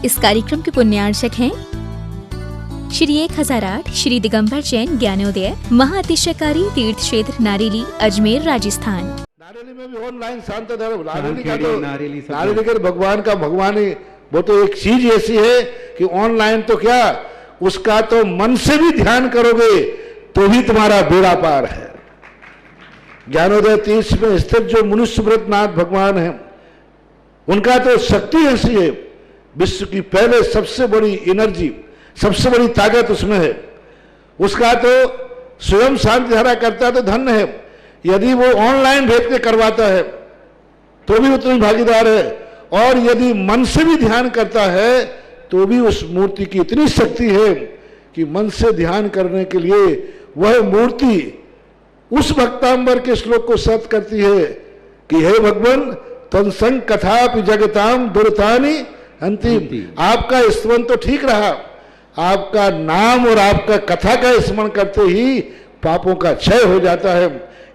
इस कार्यक्रम के पुण्यार्चक हैं श्री 1008 श्री दिगंबर जैन ज्ञानोदय महाअतिशयकारी तीर्थ क्षेत्र नारेली अजमेर राजस्थान। नारेली में भी ऑनलाइन शांत धर्म, नारेली का भगवान का भगवान ही, वो तो एक चीज ऐसी है कि ऑनलाइन तो क्या, उसका तो मन से भी ध्यान करोगे तो भी तुम्हारा बेड़ा पार है। ज्ञानोदय तीर्थ में स्थित जो मनुष्य व्रतनाथ भगवान है, उनका तो शक्ति ऐसी है, विश्व की पहले सबसे बड़ी एनर्जी, सबसे बड़ी ताकत उसमें है। उसका तो स्वयं शांति धारा करता तो धन्य है, यदि वो ऑनलाइन भेज के करवाता है तो भी उतनी भागीदार है, और यदि मन से भी ध्यान करता है तो भी उस मूर्ति की इतनी शक्ति है कि मन से ध्यान करने के लिए वह मूर्ति उस भक्तांबर के श्लोक को सत्य करती है कि हे भगवान तत्संग कथापि जगताम दुर्तानि अंतिम। आपका स्मरण तो ठीक रहा, आपका नाम और आपका कथा का स्मरण करते ही पापों का क्षय हो जाता है।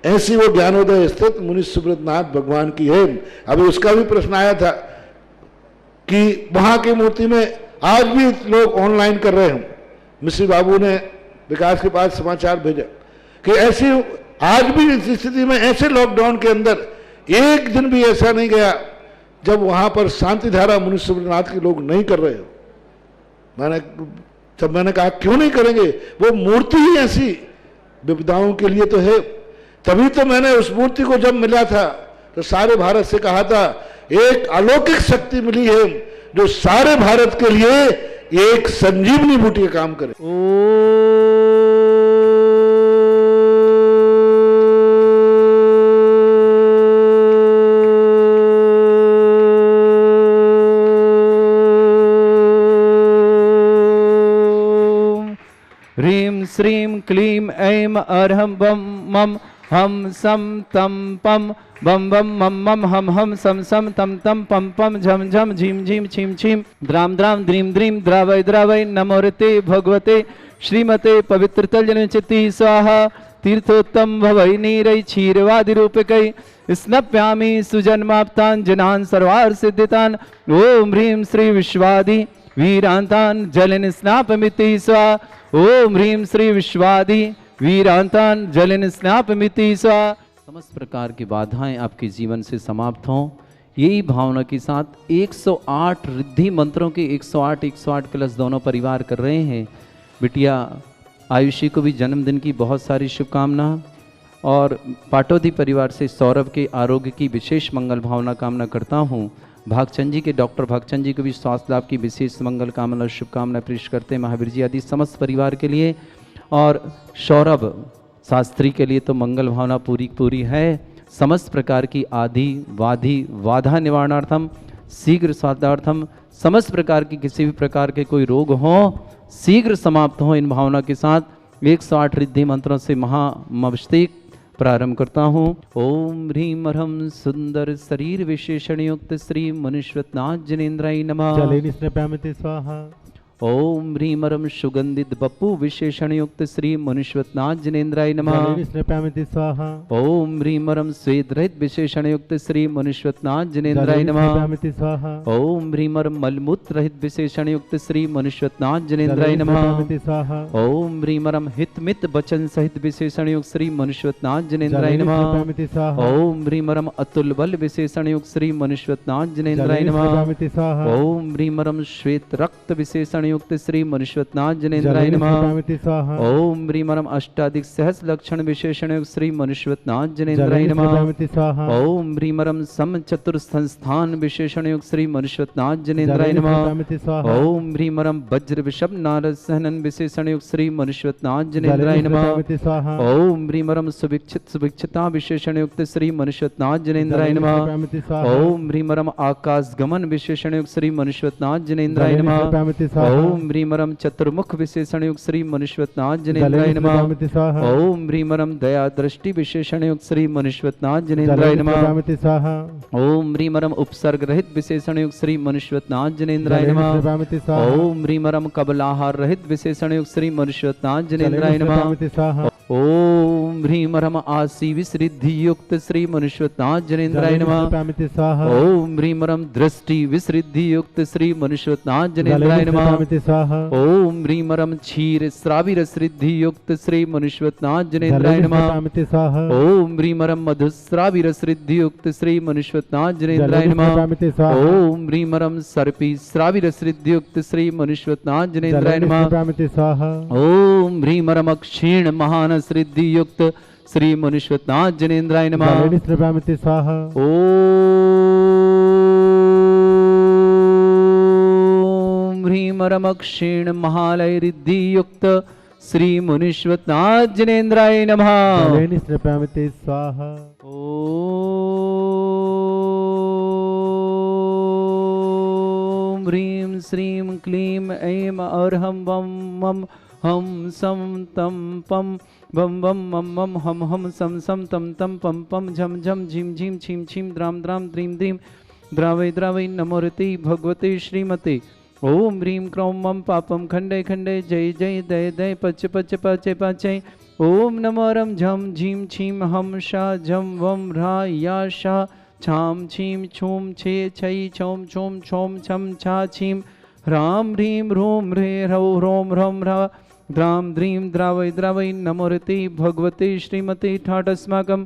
ऐसी वो ज्ञानोदय स्थित मुनीश्वर व्रतनाथ भगवान की है। अभी उसका भी प्रश्न आया था कि वहां की मूर्ति में आज भी लोग ऑनलाइन कर रहे हैं। मिश्री बाबू ने विकास के पास समाचार भेजा कि ऐसी आज भी इस स्थिति में, ऐसे लॉकडाउन के अंदर एक दिन भी ऐसा नहीं गया जब वहां पर शांति धारा मुनीश्वर व्रतनाथ के लोग नहीं कर रहे हो। मैंने कहा क्यों नहीं करेंगे, वो मूर्ति ही ऐसी विपदाओं के लिए तो है। तभी तो मैंने उस मूर्ति को जब मिला था तो सारे भारत से कहा था एक अलौकिक शक्ति मिली है जो सारे भारत के लिए एक संजीवनी बूटी का काम करे। ह्रीं श्रीं क्लीं ऐं अर्हं बम मम हम सम तम पम बम बम मम मम हम हम सम सम तम तम पम पम झम झम झीम झीम छीम छीम द्राम द्राम द्रीम द्रीम द्रावय द्रावय नमोरते भगवते श्रीमते पवित्र तलजनचिति स्वाहा तीर्थोत्तम भवै नीरै क्षीरवादि रूपकै स्नप्यामि सुजन्माप्तान् जनान् सर्वार्थ सिद्धितान्। ओम ह्रीं श्री विश्वादि वीरांतान् जलन स्नापमिति स्वाहा। ओम ह्रीं श्री विश्वादि वीरांतान जलन स्नापमिति स्वा। समस्त प्रकार की बाधाएं आपके जीवन से समाप्त हों, यही भावना के साथ 108 रिद्धि मंत्रों के 108 कलश दोनों परिवार कर रहे हैं। बिटिया आयुषी को भी जन्मदिन की बहुत सारी शुभकामना, और पाटौदी परिवार से सौरभ के आरोग्य की विशेष मंगल भावना कामना करता हूँ। भागचंद जी के डॉक्टर भागचंद जी को भी स्वास्थ्य लाभ की विशेष मंगल कामना और शुभकामना पेश करते हैं महावीर जी आदि समस्त परिवार के लिए। और सौरभ शास्त्री के लिए तो मंगल भावना पूरी है। समस्त प्रकार की आदि वाधि बाधा निवारणार्थम शीघ्र स्वास्थ्यार्थम, समस्त प्रकार की किसी भी प्रकार के कोई रोग हो शीघ्र समाप्त हो, इन भावना के साथ 108 रिद्धि मंत्रों से महामस्तक प्रारंभ करता हूँ। ओम ह्रीं अर्हं सुंदर शरीर विशेषण युक्त श्री मुनीश्वरनाथ जनेन्द्राय नमः। स्वाहा। ओम ह्रीं अर्हं सुगंधित बप्पू विशेषण युक्त श्री मुनीश्वरनाथ जनेन्द्राय नमः। स्वाहा। ओम ह्रीं अर्हं स्वेद रहित विशेषण युक्त श्री मुनीश्वरनाथ जनेन्द्राय नमः। स्वाहा। ओम ह्रीं अर्हं मलमूत्र रहित विशेषण युक्त श्री मुनीश्वरनाथ जनेन्द्राय नमः। स्वाहा। ओम ह्रीं अर्हं हित मित वचन सहित विशेषण युक्त श्री मुनीश्वरनाथ जनेन्द्राय नमः। ओम ह्रीं अर्हं अतुल बल विशेषण युक्त श्री मुनीश्वरनाथ जनेन्द्राय नमः। ओम ह्रीं अर्हं श्वेत रक्त विशेषण युक्त श्री मुनीश्वरनाथ जनेन्द्राय नमः। ओम ह्रीं अर्हं अष्टाधिक सहस लक्षण विशेषण युक्त श्री मुनीश्वरनाथ जनेन्द्राय नमः। ओम ह्रीं अर्हं सम चतुर संस्थान विशेषण युक्त श्री मुनीश्वरनाथ जनेन्द्राय नमः। ओम ह्रीं अर्हं वज्र विषभ नारद सहनन विशेषण युक्त श्री मुनीश्वरनाथ जनेन्द्राय नमः। ओम ह्रीं अर्हं सुभिक्षिता विशेषण युक्त श्री मुनीश्वरनाथ जनेन्द्राय नमः। ओम ह्रीं अर्हं आकाश गमन विशेषण युक्त श्री मुनीश्वरनाथ जनेन्द्राय नमः। ओम ह्रीमरम चतुर्मुख विशेषण युक्त श्री मनुष्यवतनाथ जनेन्द्राय नमः। ओम ह्रीमरम दया दृष्टि विशेषण युक्त श्री मनुष्यवतनाथ जनेन्द्राय नमः। ओम ह्रीमरम उपसर्ग रहित विशेषण युक्त श्री मनुष्यवतनाथ जनेन्द्राय नमः। ओम ह्रीमरम कबलाहार रहित विशेषण युक्त श्री मनुष्यवतनाथ जनेन्द्राय नमः। ओम ह्रीमरम आसी विसृद्धि युक्त श्री मनुष्यवतनाथ जनेन्द्राय नमः। ओम ह्रीमरम दृष्टि विसृद्धि युक्त श्री मनुष्यवतनाथ जनेन्द्राय नमः। ओम ह्रीमरम क्षीर श्राविर सिद्धि युक्त श्री मनुष्यवतनाथ जनेन्द्राय नमः। ओम ह्रीमरम मधुश्राविर सिद्धि युक्त श्री मनुष्यवतनाथ जनेन्द्राय नमः। ओम ह्रीमरम सर्पी श्राविर सिद्धि युक्त श्री मनुष्यवतनाथ जनेन्द्राय नमः। ओम ह्रीमरम क्षीण महान सिद्धि युक्त श्री मनुष्यवतनाथ जनेन्द्राय नमः। ओम ह्रीमरम क्षीण महालय रिद्धि युक्त श्री मनुष्यवतनाथ जनेन्द्राय नमः। ओम ह्रीं श्रीं क्लीं ऐं अर्हं वं मं हम सम तम पम बम बम मम मम हम हम सम सम तम तम पम पम झम झम झिम झिम छिम छिम द्राम द्राम द्रीम द्रीम द्रावै द्रावै नमोरति भगवते श्रीमते। ओम ह्रीं क्रौं मम पापम खंडे खंडे जय जय दय दय पच पच पचे पाचय। ओम नमोरम झम झीम छीम हम शा झम वम ह्रा या शा छाम छीम छूम छे छई छौम छूम छौम छम छा छीम ह्राम ह्रीं ह्रूम ह्रे ह्रौ ह्रोम ह्रम ह्रा द्राम द्रीम द्रावै द्रावै नमोरति भगवते श्रीमते। ठाट अस्माकं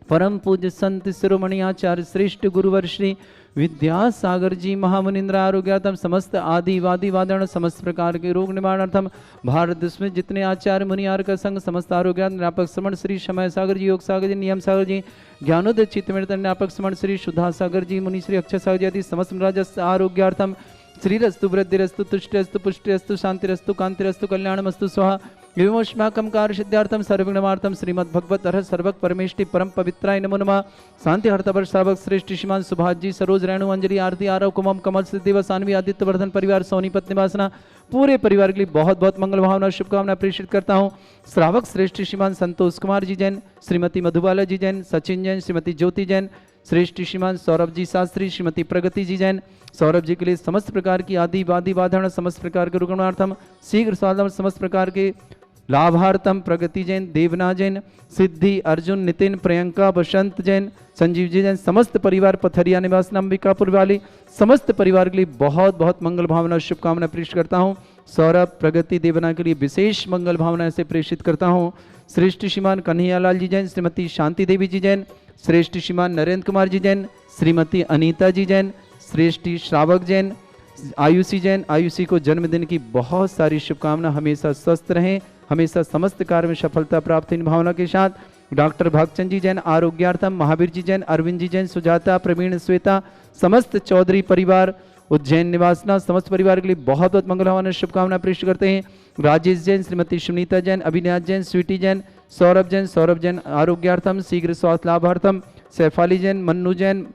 परम पूज्य संत शिरोमणि आचार्य श्रेष्ठ गुरुवर श्री विद्यासागर जी महामुनिंद्र आरोग्यार्थम समस्त आदि वादी वादन समस्त प्रकार के रोग निवारणार्थम भारत देश में जितने आचार्य मुनियार का संघ समस्त आरोग्य निरापक श्रमण श्री समय सागर जी योग सागर जी नियम सागर जी ज्ञानोदय चित्त निरापक श्रमण श्री शुद्धा सागर जी मुनि श्री अक्षय सागर जी आदि समस्त राजस्व आरोग्यार्थम श्रीरस्तु वृद्धिरस्तु तुष्टिरस्तु पुष्टिरस्तु शांतिरस्तु कांतिरस्तु कल्याणमस्तु स्वाहा। एवमस्माकं कार्यसिद्ध्यार्थं सर्वगुणमार्थं श्रीमद्भगवत हर सर्वक परमेष्टि परम पवित्राय नमो नमः। शांति हर्तावर श्रावक श्रेष्ठ श्रीमान सुभाष जी सरोज रेणु अंजलि आरती आरव कुमम कमल सिद्धि सान्वी आदित्य वर्धन परिवार सोनीपत निवासना पूरे परिवार के लिए बहुत बहुत मंगल भावना शुभकामना प्रेषित करता हूँ। श्रावक श्रेष्ठ श्रीमान संतोष कुमार जी जैन, श्रीमती मधुबाला जी जैन, सचिन जैन, श्रीमती ज्योति जैन, श्रेष्ठ श्रीमान सौरभ जी शास्त्री, श्रीमती प्रगति जी जैन। सौरभ जी के लिए समस्त प्रकार की आदि वादी बाधारण समस्त प्रकार के रुग्णार्थम शीघ्र स्वादम समस्त प्रकार के लाभार्थम प्रगति जैन, देवना जैन, सिद्धि अर्जुन, नितिन, प्रियंका, बसंत जैन, संजीव जी जैन, समस्त परिवार पथरिया निवास अंबिकापुर वाली समस्त परिवार के लिए बहुत बहुत मंगल भावना शुभकामना प्रेषित करता हूँ। सौरभ प्रगति देवना के लिए विशेष मंगल भावना से प्रेषित करता हूँ। श्रेष्ठ श्रीमान कन्हैयालाल जी जैन, श्रीमती शांति देवी जी जैन, श्रेष्ठ श्रीमान नरेंद्र कुमार जी जैन, श्रीमती अनीता जी जैन, श्रेष्ठ श्रावक जैन, आयुषी जैन। आयुषी को जन्मदिन की बहुत सारी शुभकामना, हमेशा स्वस्थ रहें, हमेशा समस्त कार्य में सफलता प्राप्त इन भावना के साथ। डॉक्टर भागचंद जी जैन आरोग्यार्थम, महावीर जी जैन, अरविंद जी जैन, सुजाता, प्रवीण, श्वेता, समस्त चौधरी परिवार उज्जैन निवासना समस्त परिवार के लिए बहुत बहुत मंगल भावना शुभकामना प्रेषित करते हैं। राजेश जैन, श्रीमती सुनीता जैन, अभिनाथ जैन, स्वीटी जैन, सौरभ जैन आरोग्यार्थम शीघ्र स्वास्थ्य लाभार्थम। सैफाली जैन, मन्नू जैन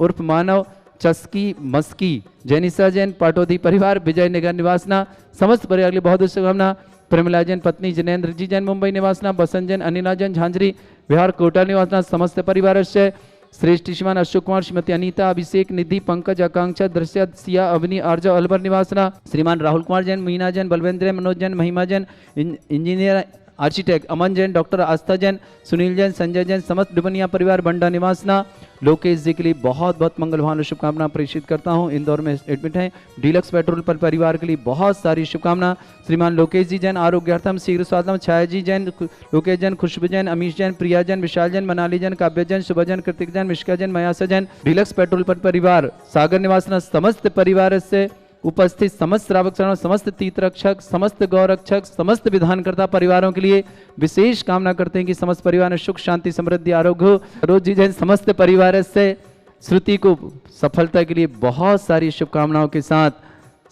उर्फ मानव, चस्की मस्की, जैनिसा जैन, पाटोदी परिवार विजयनगर निवासना समस्त परिवार के लिए बहुत बहुत शुभकामना। प्रमिला जैन पत्नी जनेन्द्र जी जैन मुंबई निवासना, बसंत जैन, अनिला जैन झांझरी बिहार कोटा निवासना समस्त परिवार से। श्रेष्ठ श्रीमान अशोक कुमार, श्रीमती अनीता, अभिषेक, निधि, पंकज, आकांक्षा, दृश्य, सिया, अवनी, आर्जा, अलवर निवासना। श्रीमान राहुल कुमार जैन, मीना जैन, बलवेंद्र जैन, मनोज जैन, महिमा जैन, इंजीनियर आर्किटेक्ट, अमन जैन, डॉक्टर आस्था जैन, सुनील जैन, संजय जैन, समस्त डुबनिया परिवार बंडा निवासना। लोकेश जी के लिए बहुत बहुत मंगल भावना शुभकामना प्रेषित करता हूं, इंदौर में एडमिट हैं। डीलक्स पेट्रोल पर परिवार के लिए बहुत सारी शुभकामना। श्रीमान लोकेश जी जैन आरोग्यार्थम शीघ्र स्वास्थ्य। छाया जी जैन, लोकेश जैन, खुशबू जैन, अमीश जैन, प्रिया जैन, विशाल जैन, मनाली जैन, काव्य जैन, शुभ जैन, कृतिक जैन, मिश्का जैन, मयासा जैन। डीलक्स पेट्रोल पर परिवार सागर निवासना समस्त परिवार से उपस्थित समस्त श्रावक शरण, समस्त तीर्थरक्षक, समस्त गौरक्षक, समस्त विधानकर्ता परिवारों के लिए विशेष कामना करते हैं कि समस्त परिवार में सुख शांति समृद्धि आरोग्य। रोज जी जैन समस्त परिवार से श्रुति को सफलता के लिए बहुत सारी शुभकामनाओं के साथ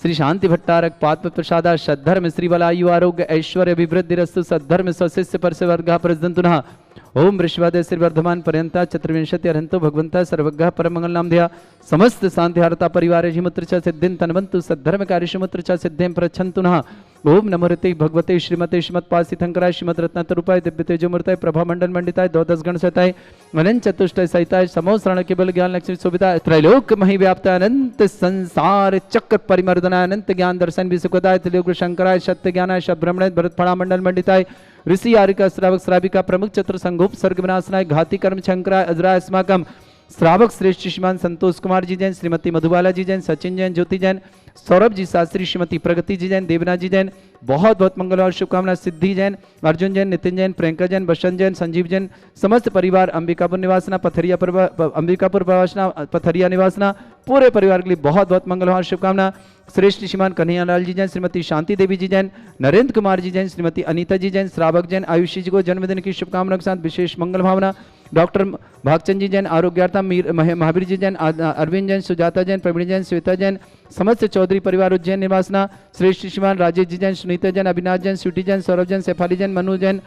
श्री शांति भट्टारक पात्म प्रसादा सद्धर्म श्री बलायु आरोग्य ऐश्वर्य अभिवृद्धि रस्तु सद्धर्म स्वशिष्य पर से वर्गा प्रजंतुना। ओम वृषभादय श्री वर्धमान पर्यंता चतुर्विंशति अर्हंतो भगवंता सर्वज्ञ परमंगल नाम ध्या समस्त शांतिहारता परिवार जिमुत्र च सिद्धिं तन्वन्तु सद्धर्मकारी शिमुत्र च सिद्धिं प्रच्छन्तु नः। ओम नमोते भगवते श्रीमते श्रीमत्पासिथंकराय श्रीमद रत्नतरूपाय दिव्य तेजोमूर्ताय प्रभा मंडल मंडिताय द्वादश गण सताय अनंत चतुष्टय सहिताय समोसरण केवल ज्ञान लक्ष्मी सुविधा त्रैलोक मही व्याप्त अनंत संसार चक्र परिमर्दनाय अनंत ज्ञान दर्शन विसुखदाय त्रिलोक शंकराय सत्य ज्ञानाय शब्रह्मणाय भरत फणा मंडल मंडिताय ऋषि आरिका श्रावक श्राविका प्रमुख चतुर संगोप सर्ग विनाशनाय घाती कर्म शंकराय अजराय अस्माकम श्रावक श्रेष्ठ श्रीमान संतोष कुमार जी जैन, श्रीमती मधुबाला जी जैन, सचिन जैन, ज्योति जैन, सौरभ जी शास्त्री, श्रीमती प्रगति जी जैन, देवनाथ जी जैन, बहुत बहुत मंगल और शुभकामना। सिद्धि जैन, अर्जुन जैन, नितिन जैन, प्रियंका जैन, बसंत जैन, संजीव जैन, समस्त परिवार अंबिकापुर निवासना अंबिकापुर प्रवासना पथरिया निवासना पूरे परिवार के लिए बहुत बहुत मंगल और शुभकामना। श्रेष्ठ श्रीमान कन्हैयालाल जी जैन, श्रीमती शांति देवी जी जैन, नरेंद्र कुमार जी जैन, श्रीमती अनीता जी जैन, श्रावक जैन, आयुषी जी को जन्मदिन की शुभकामनाओं के साथ विशेष मंगल भावना। डॉक्टर भागचंद जी जैन, आरोग्यार्था महावीर जी जैन, अरविंद जैन, सुजाता जैन, प्रवीण जैन, श्वेता जैन, समस्त चौधरी परिवार उज्जैन निवासना। श्रेष्ठ श्रीमान राजेश जी जैन, सुनीता जैन, अविनाश जैन, स्वीटी जैन, सौरभ जैन, शेफाली जैन, मनु जैन,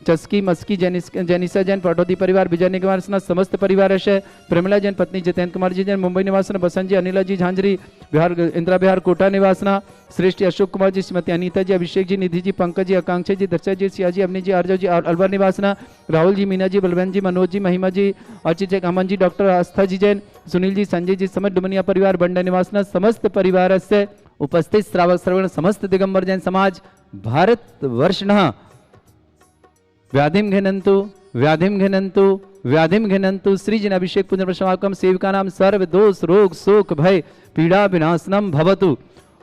चस्की मस्की जैनिसा जैन, पटौदी परिवार विजय निवासना समस्त परिवार है। प्रेमिला जैन, पत्नी जितेंद्र कुमार जी जैन, मुंबई निवासना। बसंत जी, अनिला जी झांझरी बिहार इंदिरा बिहार कोटा निवासना। श्रेष्ठ अशोक कुमार जी, श्रीमती अनीता जी, अभिषेक जी, निधि जी, पंकज जी, आकांक्षा जी, दर्शा जी, सिया जी, अवनी जी, आर्जव जी, अलवर निवासना। राहुल जी, मीना जी, बलवंत जी, मनोज जी, महिमा जी, अर्चित जी, अमन जी, डॉक्टर आस्था जी जैन, सुनील जी, संजय जी, समस्त डुमनिया परिवार बंडा निवासना समस्त परिवार से उपस्थित श्रावक श्रवण समस्त दिगंबर जैन समाज भारत वर्षणः व्याधिम घिनंतु श्री जन अभिषेक पुनर्वशमाकम सेविका नाम सर्व दोष रोग शोक भय पीड़ा विनाशनम भवतु।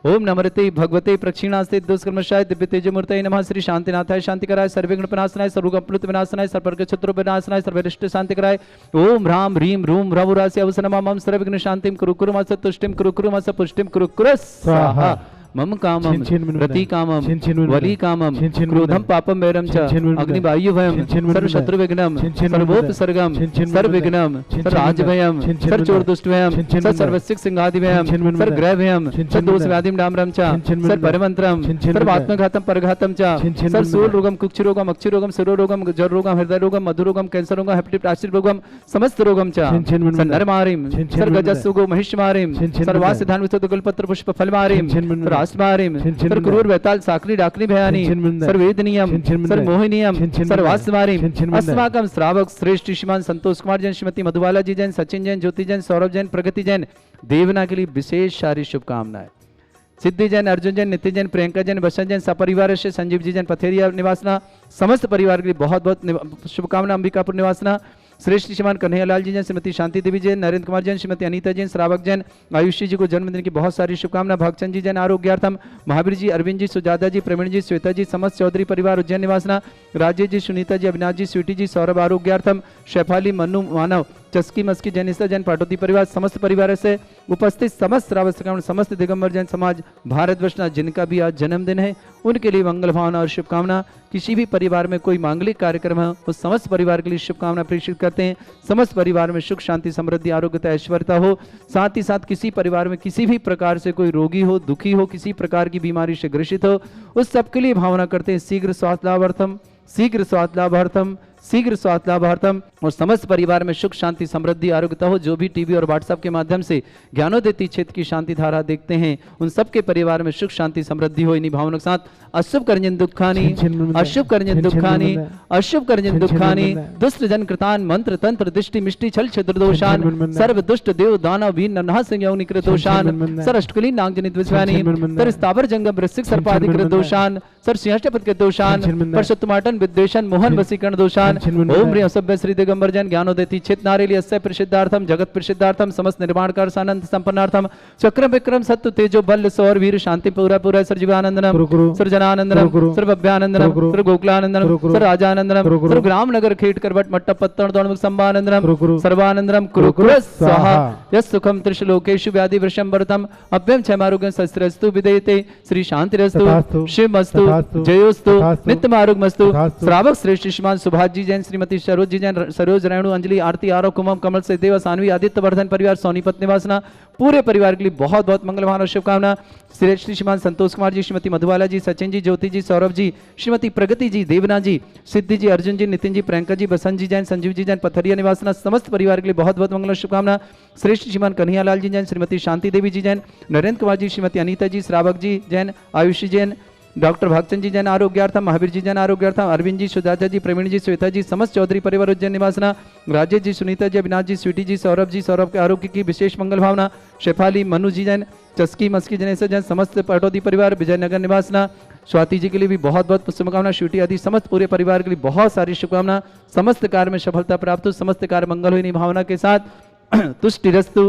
ओम नमरते भगवते प्रक्षिणास्ते दुष्कर्मशाय दिव्य तेजमूर्तये नमः। श्री शांतिनाथाय शांतिकराय सर्वविघ्न विनाशनाय सर्वगप्लुत विनाशनाय सर्वर्ग शत्रु विनाशनाय सर्वरिष्ट शांतिकराय ओम ह्राम ह्रीम रूम रवुरास्य अवसनमं सर्वविघ्न शांतिं कुरु कुरु मस तुष्टिं कुरु कुरु मस पुष्टिं कुरु कुरु स्वाहा। मम कामम रति कामम वली कामम क्रोधम पापम वैरम च अग्निवायु भयम सर्व शत्रु विघ्नम सर्वोपसर्गम सर्व विघ्नम सर्व राज भयम सर्व चोर दुष्ट भयम सर्व सर्वसिक सिंहादि भयम सर्व ग्रह भयम सर्व दोष व्याधिम डामरम च सर्व परमंत्रम सर्व आत्मघातम परघातम च सर्व सूल रोगम कुक्ष रोगम अक्षि रोगम सिरो रोगम जर रोगम हृदय रोगम मधु रोगम कैंसर रोगम हेपेटाइटिस आश्रित रोगम समस्त रोगम च सर्व नरमारिम सर्व गजस्सुगो महिषमारिम सर्वास सिद्धांत विस्तृत कल्पत्र पुष्प फलमारिम राष्ट्रमारिम सर क्रूर वैताल साकरी डाकरी भयानी सर वेदनियम सर मोहिनियम सर वास्मारिम अस्माकम श्रावक श्रेष्ठ श्रीमान संतोष कुमार जैन, श्रीमती मधुबाला जी जैन, सचिन जैन, ज्योति जैन, सौरभ जैन, प्रगति जैन, देवना के लिए विशेष सारी शुभकामनाएं। सिद्धि जैन, अर्जुन जैन, नितिन जैन, प्रियंका जैन, बसंत जैन, सपरिवार से संजीव जी जैन, पथेरिया निवासना समस्त परिवार के लिए बहुत बहुत शुभकामना। अंबिकापुर निवासना। श्रेष्ठ श्रीमान कन्हैयालाल जी जैन, श्रीमती शांति देवी जैन, नरेंद्र कुमार जैन, श्रीमती अनीता जैन, श्रावक जैन, आयुषी जी को जन्मदिन की बहुत सारी शुभकामना। भागचंद जी जैन आरोग्यार्थम, महावीर जी, अरविंद जी, सुजाता जी, प्रवीण जी, श्वेता जी, समस्त चौधरी परिवार उज्जैन निवासना। राजेश जी, सुनीता जी, अविनाश जी, स्वीटी जी, सौरभ आरोग्यार्थम, शेफाली, मनु मानव, चस्की मस्की जैनिसा जैन, पाटोती परिवार समस्त परिवार से उपस्थित समस्त श्रावक समस्त दिगंबर जैन समाज भारतवर्ष जिनका भी आज जन्मदिन है उनके लिए मंगल भावना और शुभकामना। किसी भी परिवार में कोई मांगलिक कार्यक्रम है उस समस्त परिवार के लिए शुभकामना प्रेषित करते हैं। समस्त परिवार में सुख शांति समृद्धि आरोग्यता ऐश्वर्यता हो। साथ ही साथ किसी परिवार में किसी भी प्रकार से कोई रोगी हो, दुखी हो, किसी प्रकार की बीमारी से ग्रसित हो, उस सबके लिए भावना करते हैं शीघ्र स्वास्थ्य लाभार्थम, शीघ्र स्वास्थ्य लाभार्थम, शीघ्र स्वास्थ्य लाभार्थम। और समस्त परिवार में सुख शांति समृद्धि आरोग्यता हो। जो भी टीवी और व्हाट्सएप के माध्यम से ज्ञानोदय क्षेत्र की शांति धारा देखते हैं उन सबके परिवार में सुख शांति समृद्धि हो। इन्हीं भावनाओं के साथ अशुभ कर्जन दुखानी, अशुभ कर्जन दुखानी, अशुभ कर्जन दुखानी, दुष्ट जन कृतान मंत्र तंत्र दृष्टि मिष्टि छल छिद्र दोषान, सर्व दुष्ट देव दानव वीर नरनाह संयौनि कृत दोषान, सर अष्टकली नाग जनित विश्वानी, सर स्थावर जंगम वृश्चिक सर्पादि कृत दोषान, सर सिंहष्टपद के दोषान, परशुत्तमाटन विद्वेषण मोहन वसीकरण दोषान। ओम ह्रीं सभ्य श्री दिगंबर जैन ज्ञानोदय चित नारेली अस्य प्रसिद्धार्थम जगत प्रसिद्धार्थम समस्त निर्माण कर सानंद संपन्नार्थम चक्रम विक्रम सत्य तेजो बल सौर वीर शांति पूरा पूरा सर जीवानंदनम सर जनानंदनम सर भव्यानंदनम सर गोकुलानंदनम सर राजानंदनम सर ग्राम नगर खेट करवट मट्टप पत्तन दौड़मुख संभानंदनम सर्वानंदनम कुरु कुरु स्वाहा। यस् सुखम त्रिशलोकेषु व्याधि वृषम वर्तम अभ्यम क्षमारोग्यम शस्त्रस्तु विदेयते श्री शांतिरस्तु शिवमस्तु जयोस्तु नित्यमारोग्यमस्तु। श्रावक श्रेष्ठ श्रीमान सुभाष जी जी जैन, श्रीमती सरोज जी जैन, सरोज रेणु, अंजलि, आरती, आरव, कुमम, कमल से देवा, सानवी, आदित्य वर्धन परिवार, सोनीपत निवासना, पूरे परिवार के लिए बहुत बहुत मंगलवान और शुभकामना। श्री श्रीमान संतोष कुमार जी, श्रीमती मधुबाला जी, सचिन जी, ज्योति जी, सौरभ जी, श्रीमती प्रगति जी, देवना जी, सिद्धि जी, अर्जुन जी, नितिन जी, प्रियंका जी, बसंत जी जैन, संजीव जी जैन, पथरिया निवासना, समस्त परिवार के लिए बहुत बहुत मंगल और शुभकामना। श्रेष्ठ श्रीमान कन्हैयालाल जी जैन, श्रीमती शांति देवी जी जैन, नरेंद्र कुमार जी, श्रीमती अनीता जी, श्रावक जी जैन, आयुषी जैन, डॉक्टर भागचंद जी जैन आरोग्यार्थम, महावीर जी जैन आरोग्यार्थम, अरविंद जी, सुजाता जी, प्रवीण जी, श्वेता जी, समस्त चौधरी परिवार उज्जैन निवासना, राजेश जी, सुनीता जी, अविनाश जी, स्वीटी जी, सौरभ के आरोग्य की विशेष मंगल भावना। शेफाली, मनु जी जैन, चस्की मस्की जनेश्वर जैन, समस्त पटौदी परिवार विजयनगर निवासना, स्वाति जी के लिए भी बहुत बहुत शुभकामना। श्यूटी आदि समस्त पूरे परिवार के लिए बहुत सारी शुभकामना। समस्त कार्य में सफलता प्राप्त हो, समस्त कार्य मंगल हुई भावना के साथ तुष्टिरस्तु,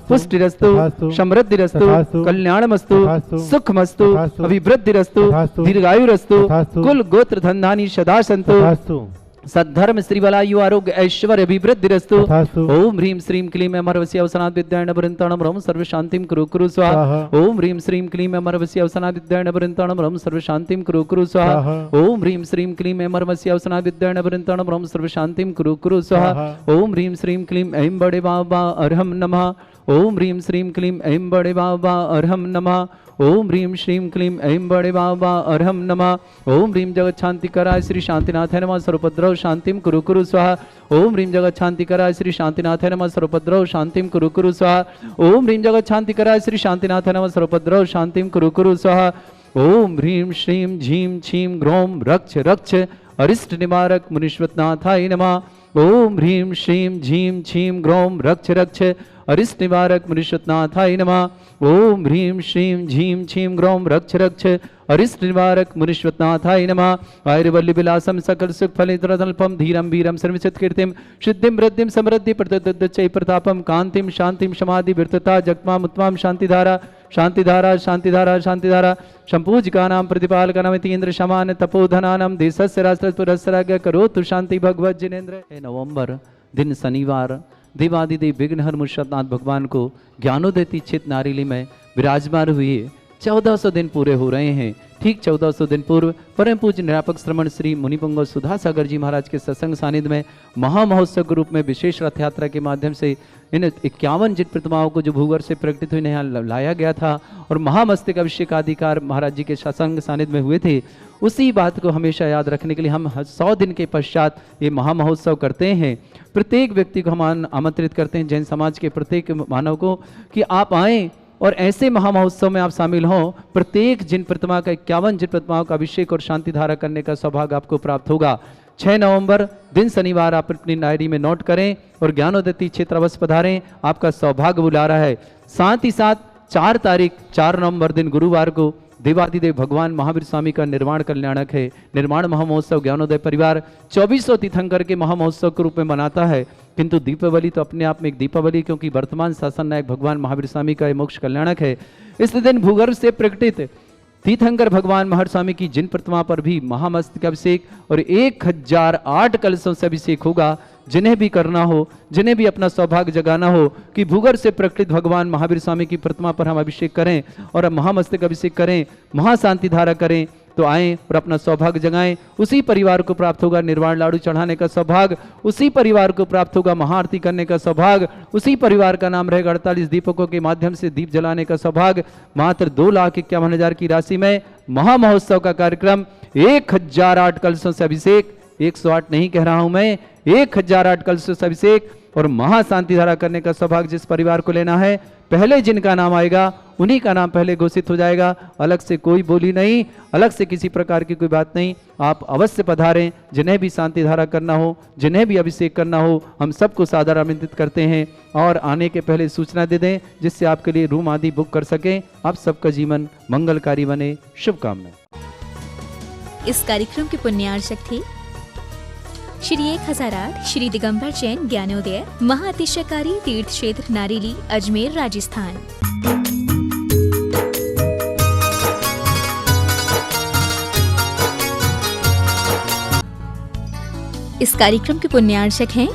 पुष्टिरस्तु, समृद्धिरस्तु, कल्याणमस्तु, सुखमस्तु, अभिवृद्धिरस्तु, दीर्घायुरस्तु, कुल गोत्र धन्धानी सदा सन्तु, सद्धर्म श्रीवलायु आरोग्य ऐश्वर्य अभिवृद्धिरस्तु। ओम ह्रीं श्रीं क्लीं अमरवसी अवसनाद विद्यायण वृंताणम रम सर्व शांतिम कुरु कुरु स्वाहा। ओम ह्रीं श्रीं क्लीं अमरवसी अवसनाद विद्यायण वृंताणम रम सर्व शांतिम कुरु कुरु स्वाहा। ओम ह्रीं श्रीं क्लीं अमरवसी अवसनाद विद्यायण वृंताणम रम सर्व शांतिम कुरु कुरु स्वाहा। ओम ह्रीं श्रीं क्लीं ऐं बड़े बाबा अरहम नमः। ओम ह्रीं श्रीं क्लीं ऐं बड़े बाबा अरहम नमः। ओम ह्रीं श्रीं क्लीं ऐं बड़े बाबा अरहम नमः। ओम ह्रीं जगत शांति कराय श्री शांतिनाथाय नमः सर्वोपद्रव शांतिम कुरु कुरु स्वाहा। ओम ह्रीं जगत शांति कराय श्री शांतिनाथाय नमः सर्वोपद्रव शांतिम कुरु कुरु स्वाहा। ओम ह्रीं जगत शांति कराय श्री शांतिनाथाय नमः सर्वोपद्रव शांतिम कुरु कुरु स्वाहा। ओम ह्रीं श्रीं झीं छीं ग्रों रक्ष रक्ष अरिष्ट निवारक मुनीश्वरनाथाय नमः। ओम ह्रीं श्रीं झीं छीं ग्रों रक्ष रक्ष अरिष्ट निवारक मुनीश्वरनाथाय नमः। ओम ह्रीं श्रीं झीं छीं ग्रों रक्ष रक्ष अरिष्ट निवारक मुनीश्वरनाथाय नमः। आयुर्वल्ली विलासम सकल सुख फलितरतल्पम धीरम वीरम सर्वचित कीर्तिम सिद्धिम वृद्धिम समृद्धि प्रतदच्चै प्रतापम कांतिम शांतिम समाधि विरतता जगमाम उत्तमाम शांतिधारा शांतिधारा शांतिधारा शांतिधारा संपूजिकानां प्रतिपालकानां तीन्द्र समान तपोधनानां देशस्य राष्ट्रपुरस्सराज्ञ करोतु शांति भगवत जिनेन्द्र। नवंबर दिन शनिवार देवादिदेव विघ्नहर मुनीश्वरनाथ भगवान को ज्ञानोदय चित नारिली में विराजमान हुए 1400 दिन पूरे हो रहे हैं। ठीक 1400 दिन पूर्व परम पूज्य निरापक श्रमण श्री मुनिपुंगव सुधा सागर जी महाराज के सत्संग सानिध्य में महामहोत्सव के रूप में विशेष रथ यात्रा के माध्यम से इन 51 जिन प्रतिमाओं को जो भूगर से प्रकटित हुई यहाँ लाया गया था और महामस्तक अभिषेक आदिकार महाराज जी के सत्संग सानिध्य में हुए थे। उसी बात को हमेशा याद रखने के लिए हम 100 दिन के पश्चात ये महामहोत्सव करते हैं। प्रत्येक व्यक्ति को हम आमंत्रित करते हैं, जैन समाज के प्रत्येक मानव को, कि आप आएँ और ऐसे महामहोत्सव में आप शामिल हों। प्रत्येक जिन प्रतिमा का 51 जिन प्रतिमाओं का अभिषेक और शांति धारा करने का सौभाग्य आपको प्राप्त होगा। 6 नवंबर दिन शनिवार आप अपनी डायरी में नोट करें और ज्ञानोदय क्षेत्र अवश्य पधारें, आपका सौभाग्य बुला रहा है। साथ ही साथ 4 तारीख 4 नवंबर दिन गुरुवार को देवादिदेव भगवान महावीर स्वामी का निर्वाण कल्याणक है। निर्माण महामहोत्सव ज्ञानोदय परिवार 2400 तीर्थंकर के महामहोत्सव के रूप में मनाता है, किंतु दीपावली तो अपने आप में एक दीपावली, क्योंकि वर्तमान शासन नायक भगवान महावीर स्वामी का मोक्ष कल्याणक है। इस दिन भूगर्भ से प्रकटित तीर्थंकर भगवान महावीर स्वामी की जिन प्रतिमा पर भी महामस्तक अभिषेक और 1008 कलशों से अभिषेक होगा। जिन्हें भी करना हो, जिन्हें भी अपना सौभाग्य जगाना हो कि भूगर्भ से प्रकटित भगवान महावीर स्वामी की प्रतिमा पर हम अभिषेक करें और महामस्तक अभिषेक करें, महाशांति धारा करें, तो आएं और अपना सौभाग्य जगाएं। उसी परिवार को प्राप्त होगा निर्वाण लाडू चढ़ाने का सौभाग्य, उसी परिवार को प्राप्त होगा महाआरती करने का सौभाग्य, उसी परिवार का नाम रहेगा 48 दीपकों के माध्यम से दीप जलाने का सौभाग्य। मात्र 2,51,000 की राशि में महामहोत्सव का कार्यक्रम, 1008 कलशों से अभिषेक, 108 नहीं कह रहा हूं मैं, 1008 कलशों से अभिषेक और महाशांति धारा करने का सौभाग्य जिस परिवार को लेना है, पहले जिनका नाम आएगा उन्हीं का नाम पहले घोषित हो जाएगा। अलग से कोई बोली नहीं, अलग से किसी प्रकार की कोई बात नहीं। आप अवश्य पधारें। जिन्हें भी शांति धारा करना हो, जिन्हें भी अभिषेक करना हो, हम सबको सादर आमंत्रित करते हैं और आने के पहले सूचना दे दें जिससे आपके लिए रूम आदि बुक कर सकें। आप सबका जीवन मंगलकारी बने। शुभकामनाएं। इस कार्यक्रम के पुण्यार्चक थे श्री 1008 श्री दिगंबर जैन ज्ञानोदय महाअतिशयकारी तीर्थ क्षेत्र नारेली अजमेर राजस्थान। इस कार्यक्रम के पुण्यार्चक हैं